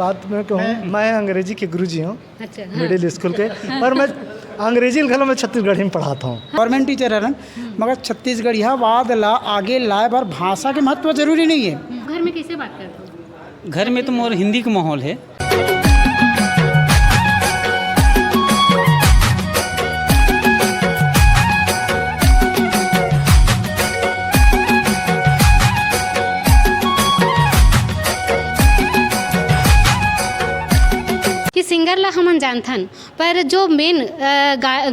बात में कहूँ, मैं अंग्रेजी के गुरुजी हूँ। अच्छा, मिडिल स्कूल के। पर मैं अंग्रेजी लिखल में छत्तीसगढ़ी में पढ़ाता हूँ। गवर्नमेंट टीचर है, मगर छत्तीसगढ़िया बाद आगे लाए बार भाषा के महत्व जरूरी नहीं है। घर में कैसे बात करते हो? घर में तो मोर हिंदी का माहौल है। कि सिंगर ला हमन जानथन, पर जो मेन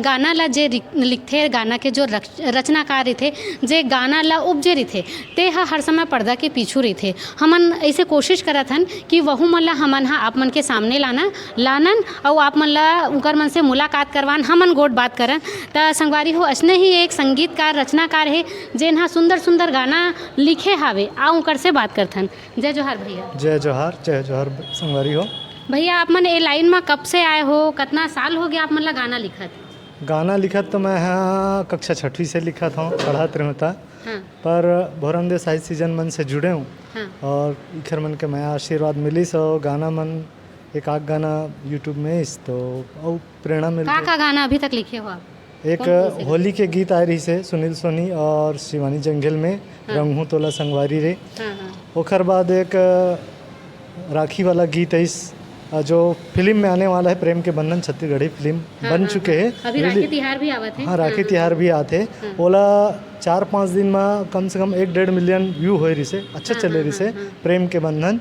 गाना ला जे लिखथे, गाना के जो रचनाकार रथे, जे गाना ला उपजे रथे, ते हर समय पर्दा के पीछू रथे। हमन ऐसे कोशिश करत हन कि वहू मन ला हमन आप मन के सामने लानन और आप मन ला उनकर मन से मुलाकात करवान, हमन गोट बात करन। त संगवारी हो, असने ही एक संगीतकार रचनाकार है जेन सुंदर सुंदर गाना लिखे हावे, आ उनकर से बात करथन। जय जोहार भैया। जय जोहार संगवारी हो। भैया आप मन ए लाइन में कब से आए हो, कितना साल हो गया आप मन ला गाना लिखत? गाना लिखत तो मैं हाँ कक्षा 6वीं से लिखा था, पढ़ात रहता। हाँ। पर भोरमदेव साहित्य सीजन मन से जुड़े हूँ। हाँ। और इखर मन के मैं आशीर्वाद मिली सो गाना मन एक आध गाना यूट्यूब में इस तो और प्रेरणा मिली। का गाना अभी तक लिखे हो आप? एक होली के गीत आए रही से सुनील सोनी और शिवानी जंगल में। हाँ। रंगू तोला संगवारी रे। हाँ, हाँ। ओखर बाद एक राखी वाला गीत है इस जो फिल्म में आने वाला है, प्रेम के बंधन छत्तीसगढ़ी फिल्म। हाँ, बन चुके हैं। अभी राखी तिहार भी आवत है। हाँ, राखी तिहार भी आते। हाँ। ओला 4-5 दिन में कम से कम 1-1.5 मिलियन व्यू हो रही से, अच्छा चले रही से। प्रेम के बंधन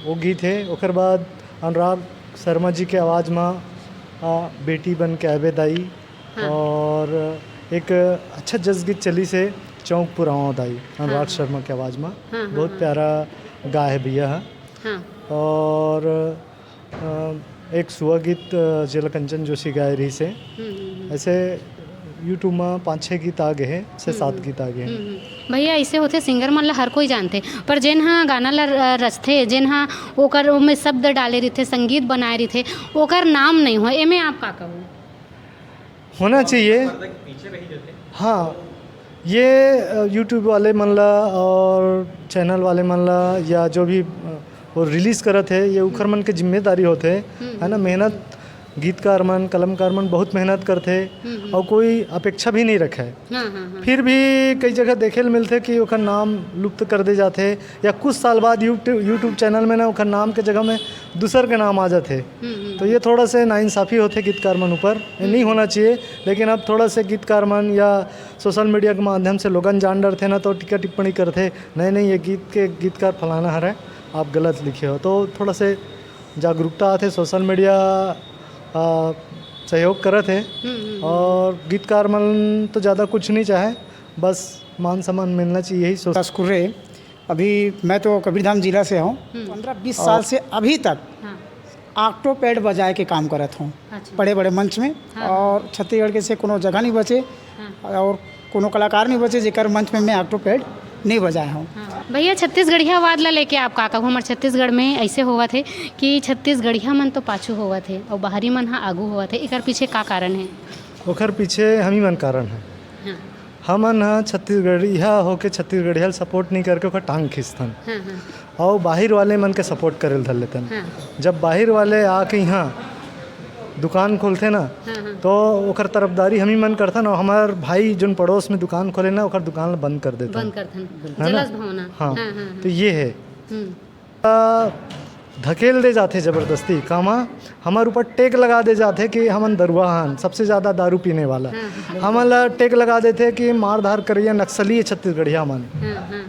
वो गीत है। ओकर बाद अनुराग शर्मा जी के आवाज़ में बेटी बन के आबे दाई। और एक अच्छा जज गीत चली से चौक पुरावा दाई, अनुराग शर्मा के आवाज़ में। बहुत प्यारा गा है भैया। और एक सुआ गीत जिला कंचन जोशी गाय रही से। ऐसे यूट्यूब में 5-6 गीत आ गए हैं, से 7 गीत आ गए हैं। भैया ऐसे होते सिंगर मन ला हर कोई जानते, पर जेन गाना ला रचथे, जेन ओकर में शब्द डाले रही थे, संगीत बनाए रही थे, ओकर नाम नहीं हो, एमे आप का कहो? होना चाहिए। हाँ, ये यूट्यूब वाले मन ला और चैनल वाले मन ला या जो भी वो रिलीज़ करत है, ये उखर मन के जिम्मेदारी होते है ना। मेहनत गीतकार मन, कलमकार मन बहुत मेहनत करते और कोई अपेक्षा भी नहीं रखे। फिर भी कई जगह देखे मिलते कि ओखर नाम लुप्त कर दे जाते, या कुछ साल बाद यूट्यूब चैनल में ना ओखर नाम के जगह में दूसर के नाम आ जाते। तो ये थोड़ा से नाइंसाफ़ी होते गीतकार मन ऊपर, ये नहीं होना चाहिए। लेकिन अब थोड़ा से गीतकार मन या सोशल मीडिया के माध्यम से लोगन जान डरते ना, तो टीका टिप्पणी करते, नहीं ये गीतकार फलाना हर है, आप गलत लिखे हो। तो थोड़ा से जागरूकता आते, सोशल मीडिया सहयोग करत है। और गीतकार मन तो ज़्यादा कुछ नहीं चाहे, बस मान सम्मान मिलना चाहिए, यही सोच। अभी मैं तो कबीरधाम जिला से हूँ। 15-20 साल से अभी तक ऑक्टोपैड बजाए के काम करत हूँ। अच्छा। बड़े बड़े मंच में। हाँ। और छत्तीसगढ़ के से कोनो जगह नहीं बचे। हाँ। और कोनो कलाकार नहीं बचे जेकर मंच में मैं ऑक्टोपैड नहीं बजाया हूँ। हाँ। भैया छत्तीसगढ़िया वाद ला लेके आप का कहूँ? हमारे छत्तीसगढ़ में ऐसे हुआ थे कि छत्तीसगढ़िया मन तो पाछू हुआ थे और बाहरी मन आगू हुआ थे, एकर पीछे का कारण है? ओकर पीछे हम ही मन कारण है। हाँ। हमन छत्तीसगढ़िया होके छत्तीसगढ़िया सपोर्ट नहीं करके ओकर टांग खींचतन। हाँ। और बाहर वाले मन के सपोर्ट करे धर लेतन। हाँ। जब बाहर वाले आके यहाँ दुकान खोलते ना, तो ओकर तरफदारी हम ही मन करथन। और हमार भाई जोन पड़ोस में दुकान खोले ना, ओकर दुकान बंद कर देते, बंद करथन, जलस भावना। हाँ। तो ये है धकेल दे जाते ज़बरदस्ती कामा, हमारे ऊपर टेक लगा दे जाते कि हमन दरुआ हन, सबसे ज़्यादा दारू पीने वाला। हमला टेक लगा देते कि मार धार करिए नक्सली है छत्तीसगढ़िया मन।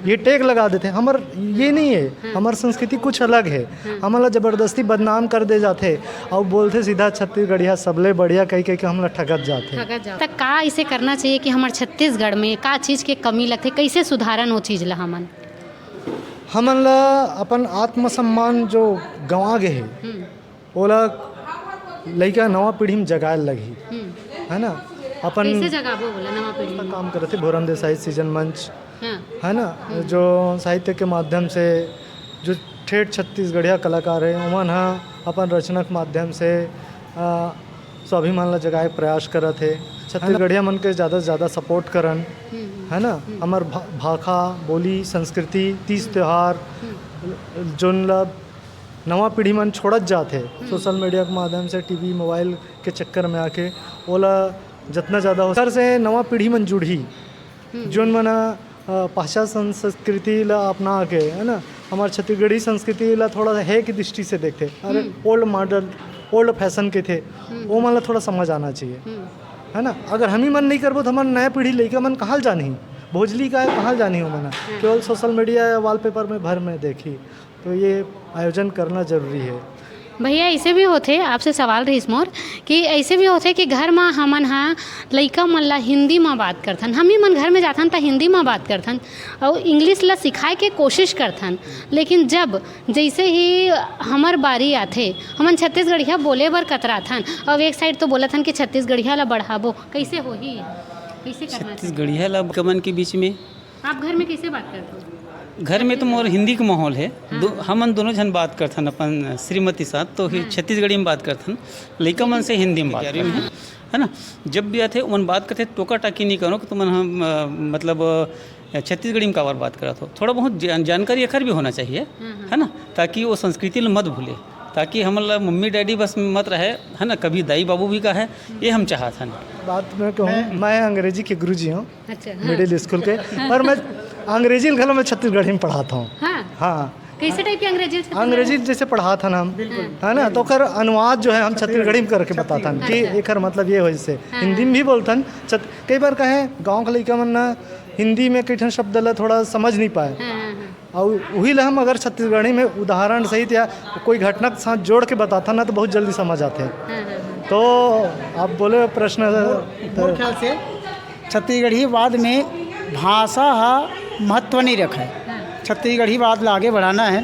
ये टेक लगा देते। हमार ये नहीं है, हमार संस्कृति कुछ अलग है। हमला ज़बरदस्ती बदनाम कर दे जाते और बोलते सीधा छत्तीसगढ़िया सबले बढ़िया कह के हमला ठगत जाते। तक का इसे करना चाहिए कि हमारे छत्तीसगढ़ में का चीज़ के कमी लगते, कैसे सुधारन वो चीज़ ला हमन ला अपन आत्मसम्मान जो गंवा गए है, ओला लइका नवा पीढ़ी में जगाए लगी है ना। अपन कैसे जगाबो बोला नवा पीढ़ी में? काम करते भोरमदेव साहित्य सीजन मंच। हाँ। है ना, जो साहित्य के माध्यम से जो ठेठ छत्तीसगढ़िया कलाकार है, उमन अपन रचना के माध्यम से स्वाभिमान ला जगाए प्रयास करत है। छत्तीसगढ़िया मन के ज़्यादा से ज़्यादा सपोर्ट करन, है ना। हमार भाषा बोली संस्कृति तीज त्यौहार जोन ला नवा पीढ़ी मन छोड़त जाते सोशल मीडिया के माध्यम से, टीवी मोबाइल के चक्कर में आके ओला जितना ज़्यादा हो सर से नवा पीढ़ी मन जुड़ी जोन मन भाषा संस्कृति ला अपना के, है ना, हमारे छत्तीसगढ़ी संस्कृति ला थोड़ा है की दृष्टि से देखते, अरे ओल्ड मॉडल ओल्ड फैशन के थे वो मन ला थोड़ा समझ आना चाहिए, है ना। अगर हम ही मन नहीं करबो तो हमारे नया पीढ़ी लेके मन कहाँ जानी, भोजली का है कहाँ जानी हो मना, केवल सोशल मीडिया या वॉलपेपर में भर में देखी, तो ये आयोजन करना जरूरी है। भैया ऐसे भी होते, आपसे सवाल रही मोर कि ऐसे भी होते कि घर में हमन हाँ लइका मन ला हिंदी में बात करथन, हम ही मन घर में जाथन तो हिंदी में बात करथन और इंग्लिश ला सिखाए के कोशिश करथन, लेकिन जब जैसे ही हमार बारी आथे हमन छत्तीसगढ़िया बोले बर कतराथन और एक साइड तो बोलथन कि छत्तीसगढ़िया ला बढ़ाबो, कैसे होही, कैसे करना चाहिए? छत्तीसगढ़िया ला कमन के बीच में आप घर में कैसे बात करते हो? घर में तो मोर हिंदी का माहौल है, हमन दोनों जन बात करथन अपन श्रीमती साथ, तो छत्तीसगढ़ी में बात करथन, लइका मन से हिंदी में बात करथन, है ना। जब भी आते उन बात करते टोका टाकी नहीं करो कि तुम हम मतलब छत्तीसगढ़ी में काबर बात करत हो, थोड़ा बहुत जानकारी अखर भी होना चाहिए, है ना, ताकि वो संस्कृति ल मत भूले, ताकि हमारा मम्मी डैडी बस मत रहे, है ना, कभी दाई बाबू भी का है, ये हम चाहते हैं। बात मैं कहूँ, मैं अंग्रेजी के गुरुजी हूँ, अच्छा, मिडिल स्कूल के, और मैं अंग्रेजी घर में छत्तीसगढ़ी में पढ़ाता हूँ। हाँ, कैसे टाइप की अंग्रेजी? अंग्रेजी जैसे पढ़ाता ना हम, है ना, तो कर अनुवाद जो है हम छत्तीसगढ़ी में करके बताता कि एकर मतलब ये हो, जैसे हिंदी में भी बोलतन, कई बार कहें गाँव के लड़का मन ना हिंदी में कई शब्द ला थोड़ा समझ नहीं पाए, और वही ला हम अगर छत्तीसगढ़ी में उदाहरण सहित या कोई घटना के साथ जोड़ के बताता ना तो बहुत जल्दी समझ आते हैं। तो आप बोले प्रश्न, मेरे ख्याल से छत्तीसगढ़ी बाद में भाषा महत्व नहीं रखा है, छत्तीसगढ़ी बात ला आगे बढ़ाना है।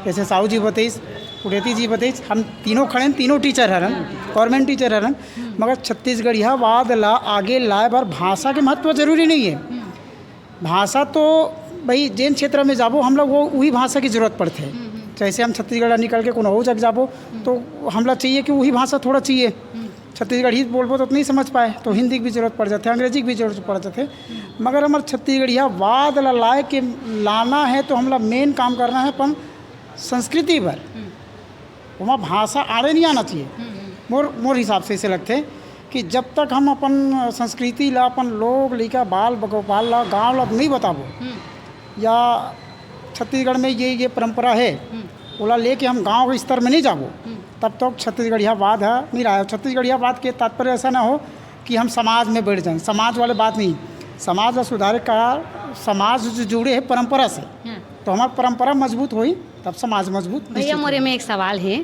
जैसे साहू जी बताइस, उड़ेती जी बताइस, हम तीनों खड़े हैं, तीनों टीचर हरन, गवर्नमेंट टीचर हरन, मगर छत्तीसगढ़िया बात ला आगे लाए बार भाषा के महत्व जरूरी नहीं है। भाषा तो भाई जिन क्षेत्र में जाबो हम लोग वो वही भाषा की ज़रूरत पड़ते है। जैसे हम छत्तीसगढ़ निकल के कोनो और जगह जाबो तो हमला चाहिए कि वही भाषा थोड़ा चाहिए, छत्तीसगढ़ी बोलबो तो नहीं समझ पाए, तो हिंदी की भी जरूरत पड़ जाती है, अंग्रेजी की भी जरूरत पड़ जाती है। मगर हमारे छत्तीसगढ़िया वाद लाए के लाना है तो हमला मेन काम करना है अपन संस्कृति पर, वहाँ भाषा आड़े नहीं आना चाहिए। मोर हिसाब से ऐसे लगते हैं कि जब तक हम अपन संस्कृति ला, अपन लोग लड़का बाल गोपाल ला, गाँव ला नहीं बताबो, या छत्तीसगढ़ में ये परंपरा है ओला लेके हम गांव के स्तर में नहीं जाबो, तब तक छत्तीसगढ़िया बात है नहीं रहा है। छत्तीसगढ़िया बात के तात्पर्य ऐसा ना हो कि हम समाज में बैठ जाएं, समाज वाले बात नहीं, समाज का सुधार का, समाज जो जुड़े है परंपरा से, तो हमारी परंपरा मजबूत हुई तब समाज मजबूत। भैया मोरे में एक सवाल है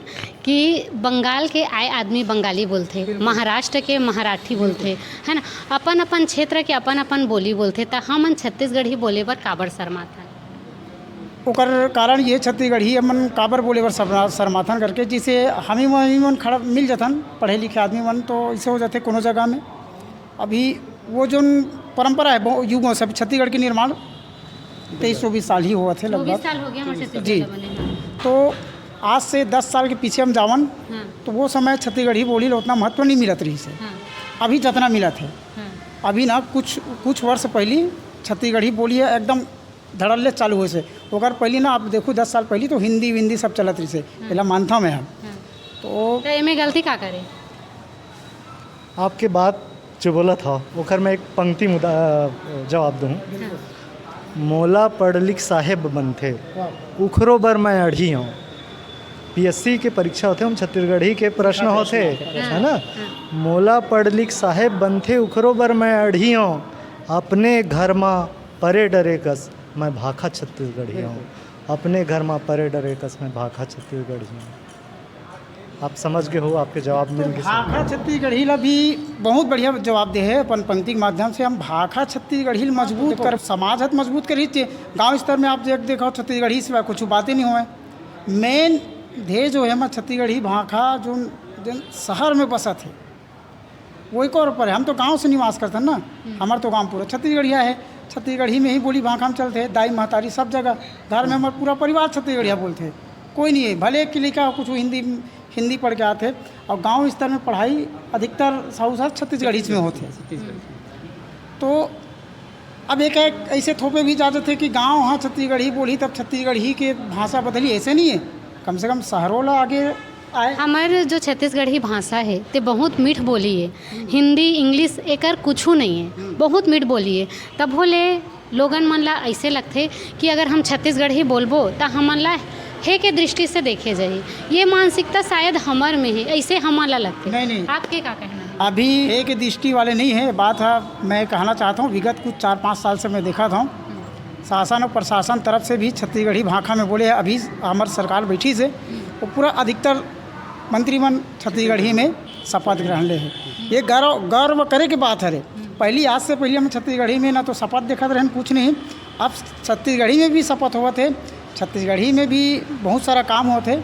कि बंगाल के आए आदमी बंगाली बोलते, महाराष्ट्र के मराठी बोलते, है ना, अपन अपन क्षेत्र के अपन अपन बोली बोलते, तो हम छत्तीसगढ़ी बोले बर काबर शर्माता? ओकर कारण ये छत्तीसगढ़ी हमन काबर बोले बर शर्माथन करके, जिसे हम ही मन खड़ा मिल जाथन पढ़े लिखे आदमी मन, तो ऐसे हो जाते कोनो जगह में। अभी वो जो परंपरा है युगों से, छत्तीसगढ़ के निर्माण 23-24 साल ही हुआ थे लगभग, साल हो गया हमारे जी। तो आज से 10 साल के पीछे हम जावन, तो वो समय छत्तीसगढ़ी बोली ला उतना महत्व नहीं मिलत रही से, अभी जितना मिला थे। अभी ना कुछ वर्ष पहले छत्तीसगढ़ी बोली है एकदम धड़ल्ले चालू हुए से, अगर पहले ना आप देखो 10 साल पहले तो हिंदी सब चलत रही से, पहला मानता मैं हम तो में गलती का करे। आपके बात जो बोला था ओकर मैं एक पंक्ति जवाब दूँ, मोला पढ़ लिख साहेब बनथे उखरो बर मैं अढ़ी हूँ। पीएससी के परीक्षा होते हम छत्तीसगढ़ी के प्रश्न होते, है ना, मोला पढ़ लिख साहेब बनथे उखरो बर मैं अढ़ी हूँ, अपने घर में परे डरे कस मैं भाखा छत्तीसगढ़ी हूँ, अपने घर में परे डरे कस मैं भाखा छत्तीसगढ़ी हूँ। आप समझ गए हो, आपके जवाब मिल गए। भाखा छत्तीसगढ़ी ला भी बहुत बढ़िया जवाब दे है अपन पंक्ति के माध्यम से। हम भाखा छत्तीसगढ़ी मजबूत कर, समाज हत मजबूत करी, गांव स्तर में आप देखो छत्तीसगढ़ी से कुछ बातें नहीं हुए। मेन ध्येय जो है हमारा छत्तीसगढ़ी भाखा जो शहर में बसा थे वो एक और पर है। हम तो गांव से निवास करते हैं ना, हमारा तो गांव पूरा छत्तीसगढ़िया है, छत्तीसगढ़ी में ही बोली भाखा में चलते हैं, दाई महतारी सब जगह, घर में हमारा पूरा परिवार छत्तीसगढ़िया बोलते हैं, कोई नहीं है भले कि लिखा कुछ हिंदी पढ़ के आते। और गांव स्तर में पढ़ाई अधिकतर साहू छत्तीसगढ़ी में होते। तो अब एक ऐसे थोपे भी जाते थे कि गांव हाँ छत्तीसगढ़ी बोली तब छत्तीसगढ़ी के भाषा बदली, ऐसे नहीं है। कम से कम शहरों ला आगे आए। हमारे जो छत्तीसगढ़ी भाषा है ते बहुत मीठ बोली है, हिंदी इंग्लिश एकर कुछ नहीं है, बहुत मीठ बोली है। तब बोले लोगन मन ला ऐसे लगते कि अगर हम छत्तीसगढ़ी बोलबो तो हमन ला हे के दृष्टि से देखे जाए, ये मानसिकता शायद हमार में है, ऐसे हमारा लगते। नहीं। आपके क्या कहना है? अभी एक दृष्टि वाले नहीं है बात है, मैं कहना चाहता हूँ विगत कुछ 4-5 साल से मैं देखा था शासन और प्रशासन तरफ से भी छत्तीसगढ़ी भाषा में बोले। अभी हमारी सरकार बैठी से वो पूरा अधिकतर मंत्रीमन छत्तीसगढ़ी में शपथ ग्रहण ले है। ये गर्व करे की बात है रे। पहली आज से पहले हम छत्तीसगढ़ी में ना तो शपथ देखते रहे कुछ नहीं, अब छत्तीसगढ़ी में भी शपथ हुआ थे, छत्तीसगढ़ी में भी बहुत सारा काम हुआ थे।